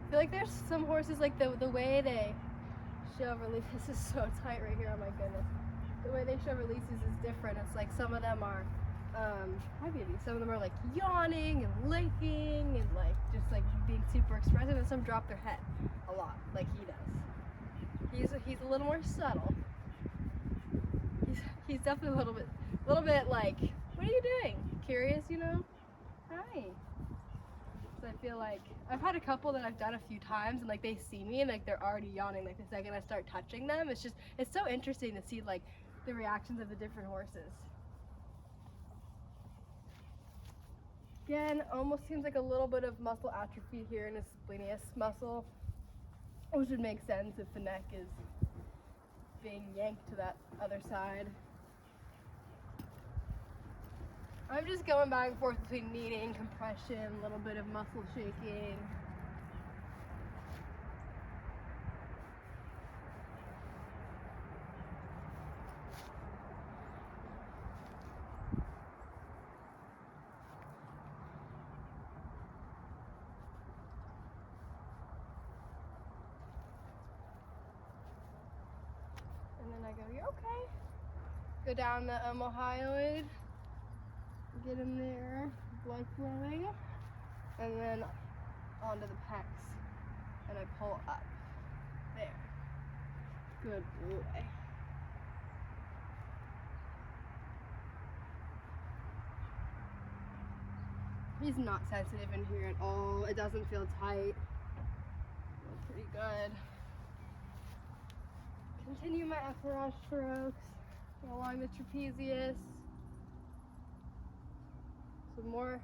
I feel like there's some horses, the way they show release. This is so tight right here. Oh my goodness. The way they show releases is different. It's some of them are hi beauty. Some of them are yawning and licking and just being super expressive, and some drop their head a lot, like he does. He's a little more subtle. He's definitely a little bit what are you doing? Curious, you know? Hi. So I feel I've had a couple that I've done a few times and they see me and they're already yawning the second I start touching them. It's so interesting to see the reactions of the different horses. Again, almost seems like a little bit of muscle atrophy here in his splenius muscle, which would make sense if the neck is being yanked to that other side. I'm just going back and forth between kneading, compression, a little bit of muscle shaking. And then I go, you're okay. Go down the omohyoid, get in there, blood flowing, and then onto the pecs, and I pull up. There. Good boy. He's not sensitive in here at all. It doesn't feel tight. Feels pretty good. Continue my effleurage strokes along the trapezius. Some more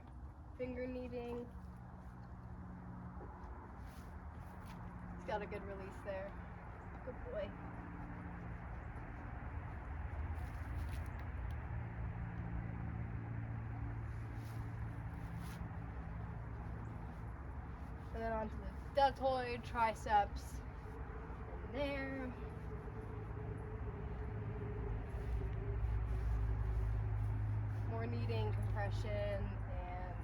finger kneading. He's got a good release there. Good boy. And then onto the deltoid, triceps, over there. More kneading, compression, and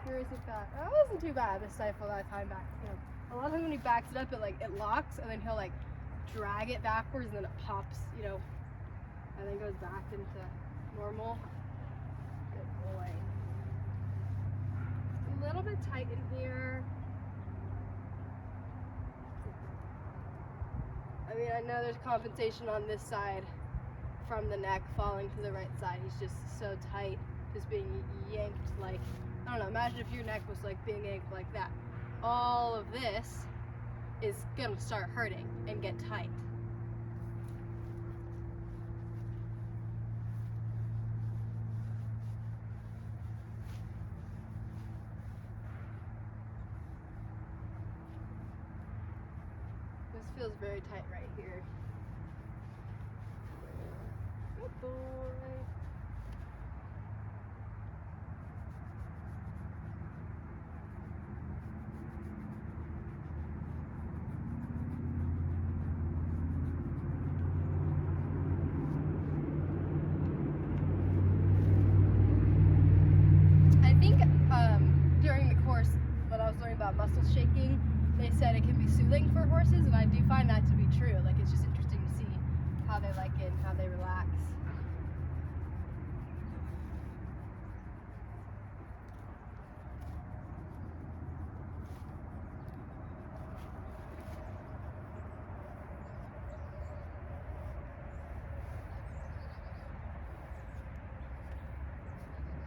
where is it back? Oh, it wasn't too bad, the stifle that time back. You know, a lot of times when he backs it up, it locks, and then he'll like drag it backwards, and then it pops, you know, and then goes back into normal. Good boy. A little bit tight in here. I mean, I know there's compensation on this side from the neck falling to the right side. He's just so tight, just being yanked like, I don't know, imagine if your neck was like being yanked like that. All of this is gonna start hurting and get tight. This feels very tight right here. Good boy. I think during the course when I was learning about muscle shaking, they said it can be soothing for horses, and I do find that to be true. Like, it's just interesting to see how they like it and how they relax.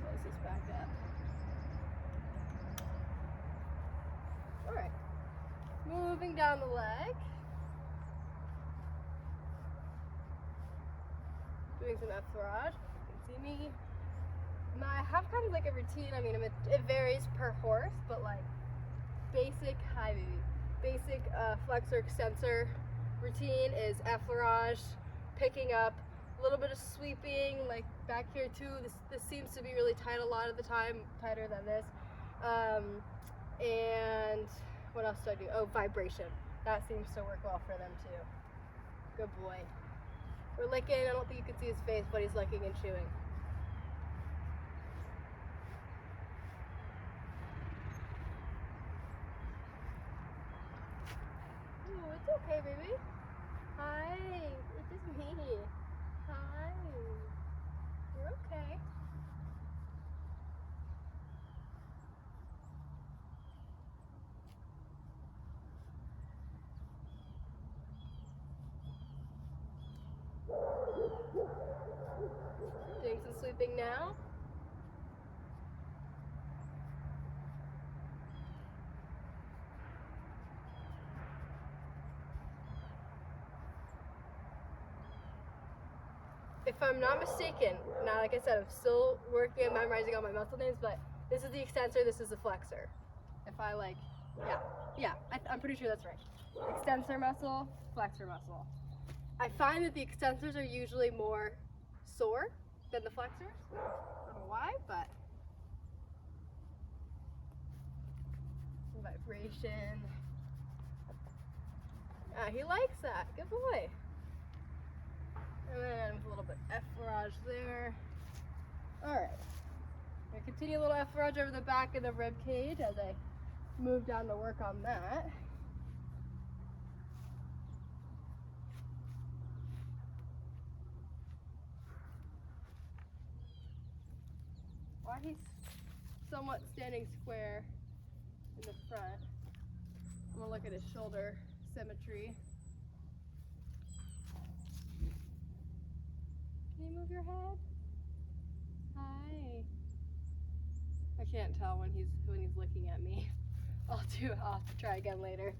Close this back up. All right. Moving down the leg. Doing some effleurage. You can see me. I have kind of like a routine. I mean, it varies per horse, but like basic, basic flexor extensor routine is effleurage, picking up, a little bit of sweeping, like back here too. This seems to be really tight a lot of the time, tighter than this. And what else do I do? Oh, vibration. That seems to work well for them too. Good boy. We're licking. I don't think you can see his face, but he's licking and chewing. Ooh, it's okay, baby. Hi, it's just me. Hi. You're okay. Doing some sweeping now. If I'm not mistaken, now like I said, I'm still working on memorizing all my muscle names, but this is the extensor, this is the flexor. If I like, yeah, I'm pretty sure that's right. Extensor muscle, flexor muscle. I find that the extensors are usually more sore than the flexors. I don't know why, but vibration. He likes that. Good boy. And then a little bit effleurage there. All right. I'm gonna continue a little effleurage over the back of the rib cage as I move down to work on that. While he's somewhat standing square in the front, I'm gonna look at his shoulder symmetry. Can you move move your head? Hi. I can't tell when he's looking at me. I'll try again later.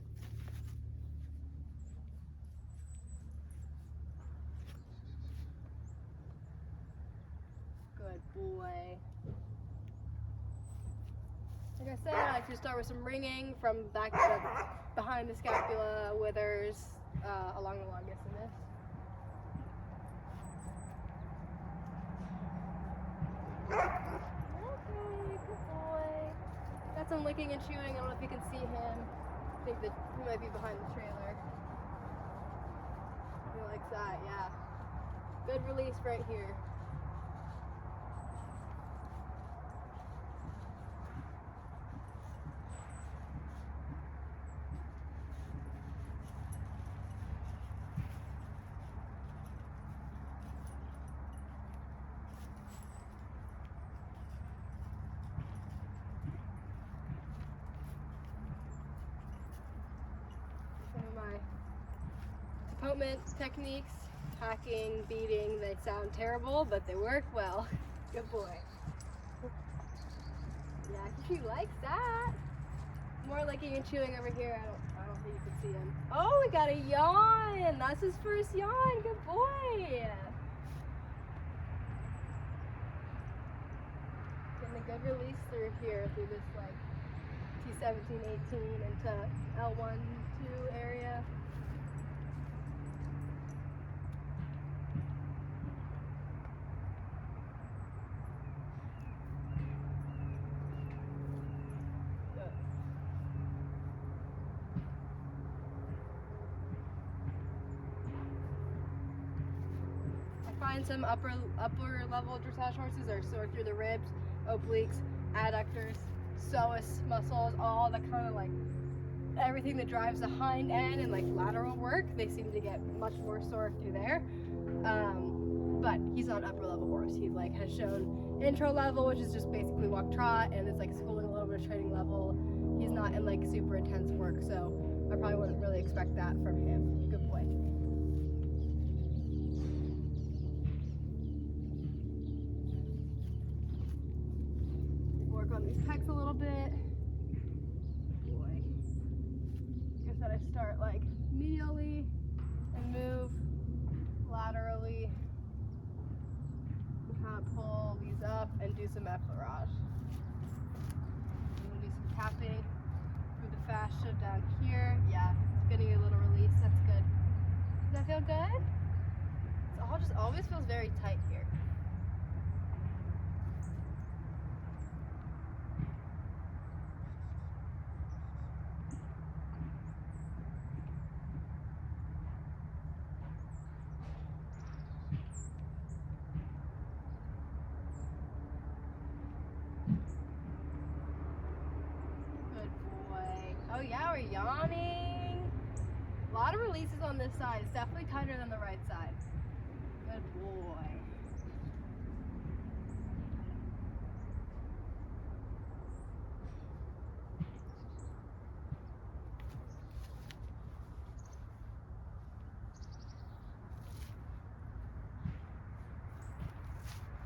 Good boy. Like I said, I like to start with some ringing from behind the scapula, withers, along the longissimus. Okay, good boy. Got some licking and chewing. I don't know if you can see him. I think that he might be behind the trailer. He likes that, yeah. Good release right here. Some of my deportment techniques, hacking, beating, they sound terrible, but they work well. Good boy. Yeah, he likes that. More licking and chewing over here. I don't think you can see him. Oh, we got a yawn. That's his first yawn. Good boy. Getting a good release through here, through this like T17, 18 into L1, 2 area. Find some upper level dressage horses are sore through the ribs, obliques, adductors, psoas muscles, all the kind of like everything that drives the hind end and like lateral work. They seem to get much more sore through there. But he's not an upper level horse. He like has shown intro level, which is just basically walk trot, and it's like schooling a little bit of training level. He's not in like super intense work, so I probably wouldn't really expect that from him. Good boy. On these pecs a little bit. Boy. Like I said, I start like medially and move laterally. Kind of pull these up and do some effleurage. I'm gonna do some tapping through the fascia down here. Yeah, it's getting a little release. That's good. Does that feel good? It's all just always feels very tight here. Oh yeah, we're yawning. A lot of releases on this side. It's definitely tighter than the right side. Good boy.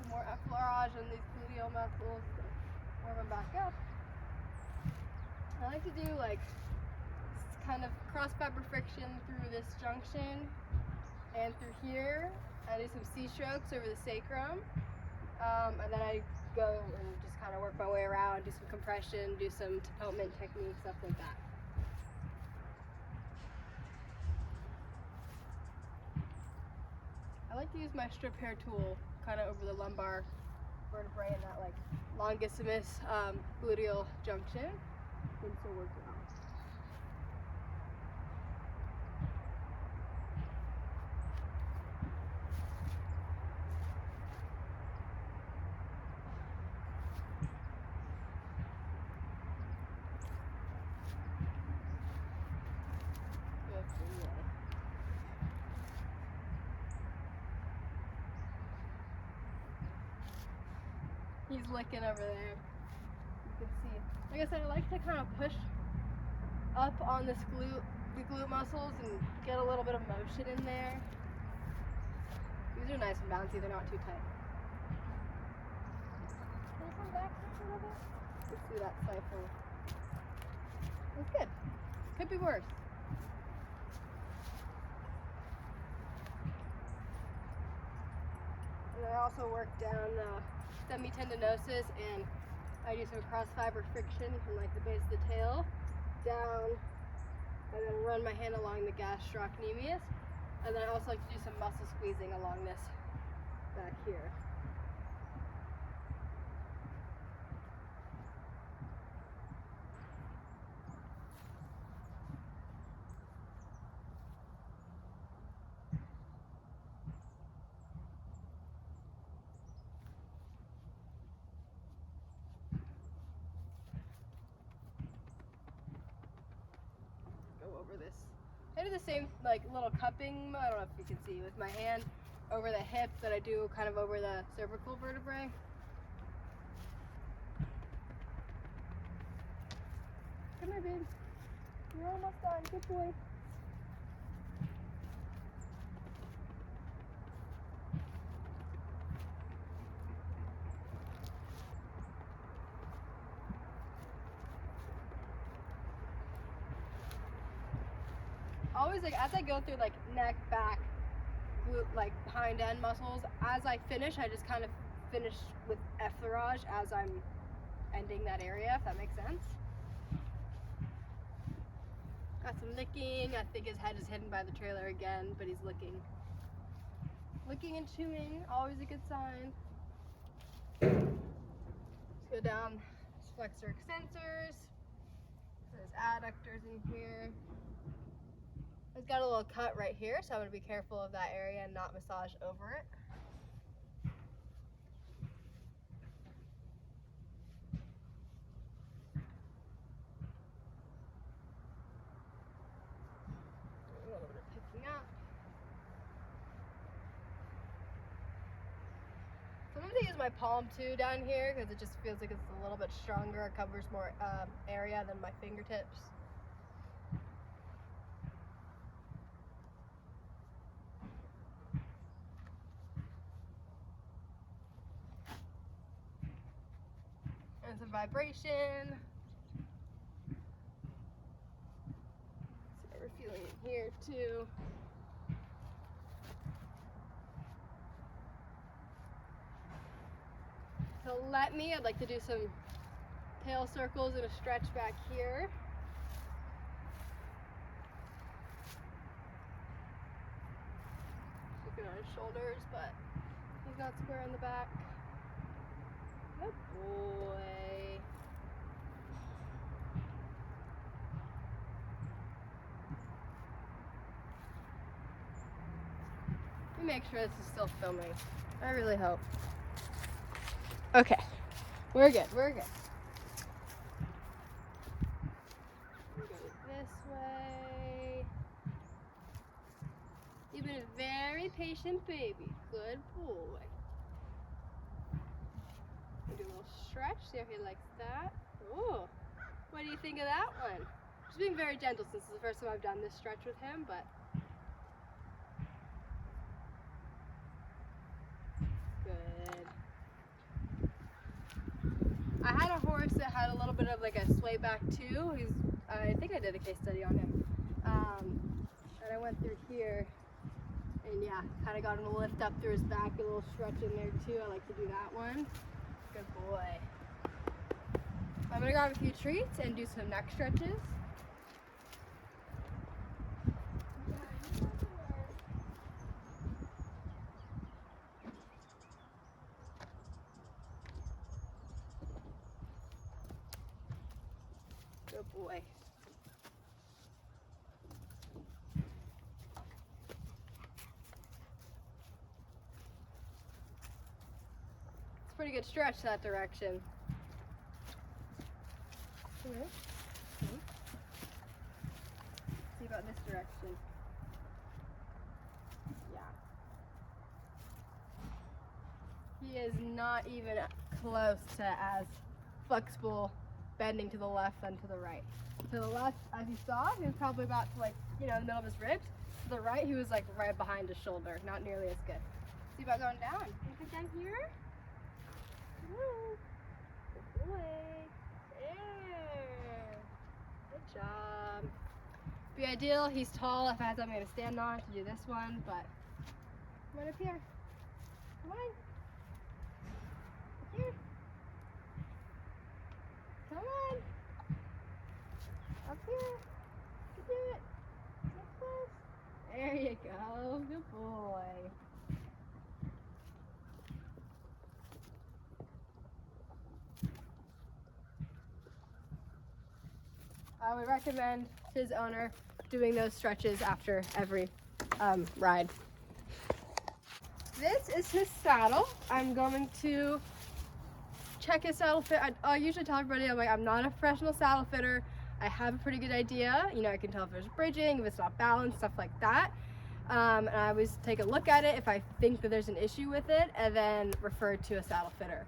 Some more effleurage on these gluteal muscles to warm them back up. I like to do like kind of cross fiber friction through this junction and through here. I do some C-strokes over the sacrum, and then I go and just kind of work my way around, do some compression, do some deportment techniques, stuff like that. I like to use my strip hair tool kind of over the lumbar vertebrae and that like longissimus gluteal junction. Seems to work well. He's licking over there. You can see. Like I said, I like to kind of push up on this the glute muscles and get a little bit of motion in there. These are nice and bouncy, they're not too tight. Can you come back just a little bit? Let's see that Stifle. That's good. Could be worse. And I also work down semitendinosus, and I do some cross fiber friction from like the base of the tail down, and then run my hand along the gastrocnemius, and then I also like to do some muscle squeezing along this back here. This. I do the same like little cupping, I don't know if you can see, with my hand over the hip that I do kind of over the cervical vertebrae. Come here, babe. You're almost done. Good boy. Always like as I go through like neck, back, glute, like hind end muscles, as I finish, I just kind of finish with effleurage as I'm ending that area, if that makes sense. Got some licking. I think his head is hidden by the trailer again, but he's licking. Licking and chewing, always a good sign. Let's go down his flexor extensors, his adductors in here. It's got a little cut right here, so I'm going to be careful of that area and not massage over it. A little bit of picking up. Sometimes I use my palm too down here because it just feels like it's a little bit stronger. It covers more area than my fingertips. And some vibration. See what we're feeling in here too. So let me, I'd like to do some tail circles and a stretch back here. Looking on his shoulders, but he's not square in the back. Good boy. Let me make sure this is still filming. I really hope. Okay, we're good, we're good. We're going this way. You've been a very patient baby. Good boy. Do a little stretch, see if he likes that. Ooh, what do you think of that one? Just being very gentle since it's the first time I've done this stretch with him, but good. I had a horse that had a little bit of like a sway back too. I think I did a case study on him. And I went through here and yeah, kind of got him to lift up through his back, a little stretch in there too. I like to do that one. Good boy. I'm gonna grab a few treats and do some neck stretches. Good boy. It's a pretty good stretch that direction. See about this direction. Yeah. He is not even close to as flexible bending to the left than to the right. To the left, as you saw, he was probably about to like, in the middle of his ribs. To the right, he was like right behind his shoulder, not nearly as good. See about going down. Can you down here? Woo. Good boy. There. Good job. Be ideal. He's tall. If I had something to stand on to do this one, but come on up here. Come on. Up here. Come on. Up here. You do it. Get close. There you go. Good boy. I would recommend his owner doing those stretches after every ride. This is his saddle. I'm going to check his saddle fit. I usually tell everybody, I'm like, I'm not a professional saddle fitter. I have a pretty good idea. You know, I can tell if there's bridging, if it's not balanced, stuff like that. And I always take a look at it if I think that there's an issue with it, and then refer to a saddle fitter.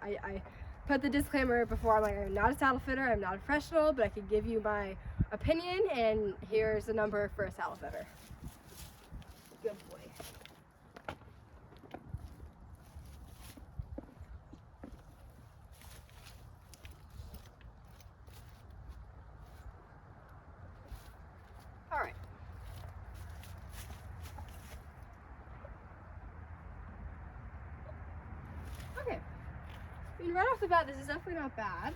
I put the disclaimer before, I'm like, I'm not a saddle fitter, I'm not a professional, but I can give you my opinion, and here's the number for a saddle fitter. Good boy. All right. Okay. I mean, right off the bat, this is definitely not bad.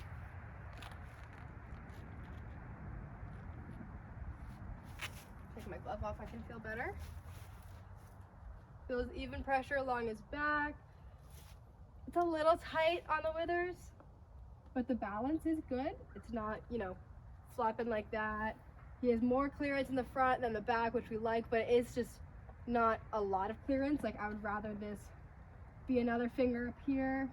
Take my glove off, I can feel better. Feels even pressure along his back. It's a little tight on the withers, but the balance is good. It's not, you know, flapping like that. He has more clearance in the front than the back, which we like, but it's just not a lot of clearance. Like, I would rather this be another finger up here.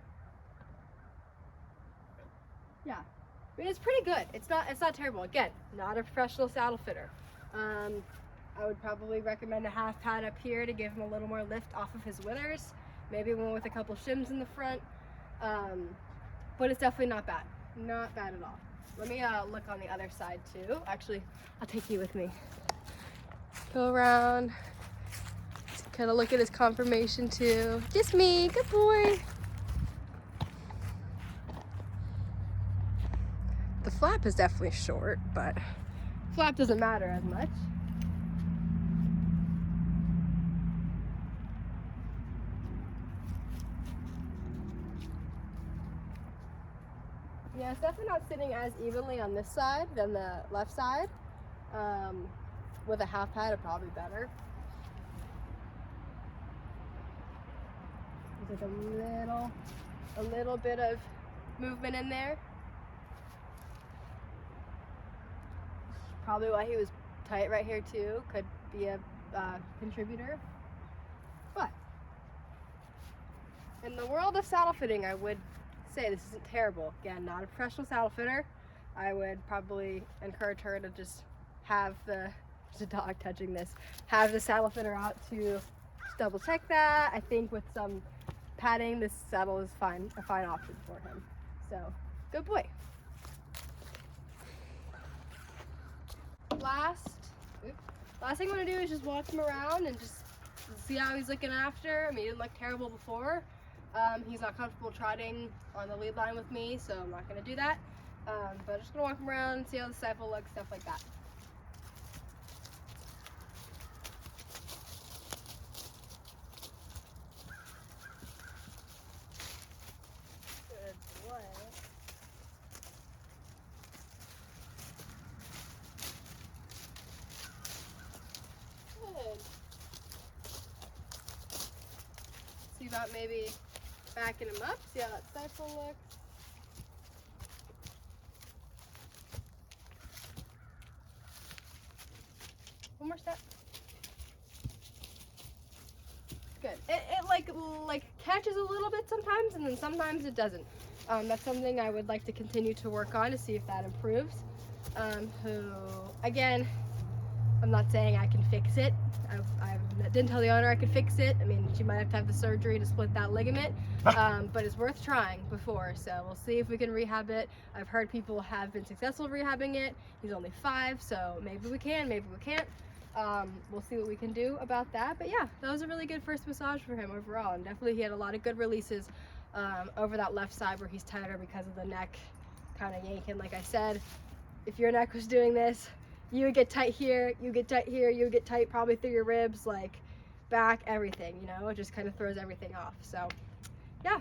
Yeah, I mean, it's pretty good. It's not terrible. Again, not a professional saddle fitter. I would probably recommend a half pad up here to give him a little more lift off of his withers. Maybe one with a couple shims in the front. But it's definitely not bad. Not bad at all. Let me look on the other side too. Actually, I'll take you with me. Go around. Kind of look at his conformation too. Just me. Good boy. The flap is definitely short, but flap doesn't matter as much. Yeah, it's definitely not sitting as evenly on this side than the left side. With a half pad, it'd probably be better. There's like a little bit of movement in there. Probably why he was tight right here too. Could be a contributor. But in the world of saddle fitting, I would say this isn't terrible. Again, not a professional saddle fitter. I would probably encourage her to just have there's a dog touching this, have the saddle fitter out to just double check that. I think with some padding, this saddle is a fine option for him. So, good boy. Last thing I'm gonna do is just walk him around and just see how he's looking after. I mean, he didn't look terrible before. He's not comfortable trotting on the lead line with me, so I'm not gonna do that. But I'm just gonna walk him around, see how the Stifle looks, stuff like that. Good boy. Good. See about maybe backing him up, see how that Stifle looks. One more step. Good. It like catches a little bit sometimes, and then sometimes it doesn't. That's something I would like to continue to work on to see if that improves. Again, I'm not saying I can fix it. I didn't tell the owner I could fix it. I mean, she might have to have the surgery to split that ligament, but it's worth trying before. So we'll see if we can rehab it. I've heard people have been successful rehabbing it. He's only 5, so maybe we can, maybe we can't. We'll see what we can do about that. But yeah, that was a really good first massage for him overall, and definitely he had a lot of good releases over that left side where he's tighter because of the neck kind of yanking. Like I said, if your neck was doing this, you would get tight here, you get tight here, you would get tight probably through your ribs, like back, everything, you know, it just kind of throws everything off. So yeah,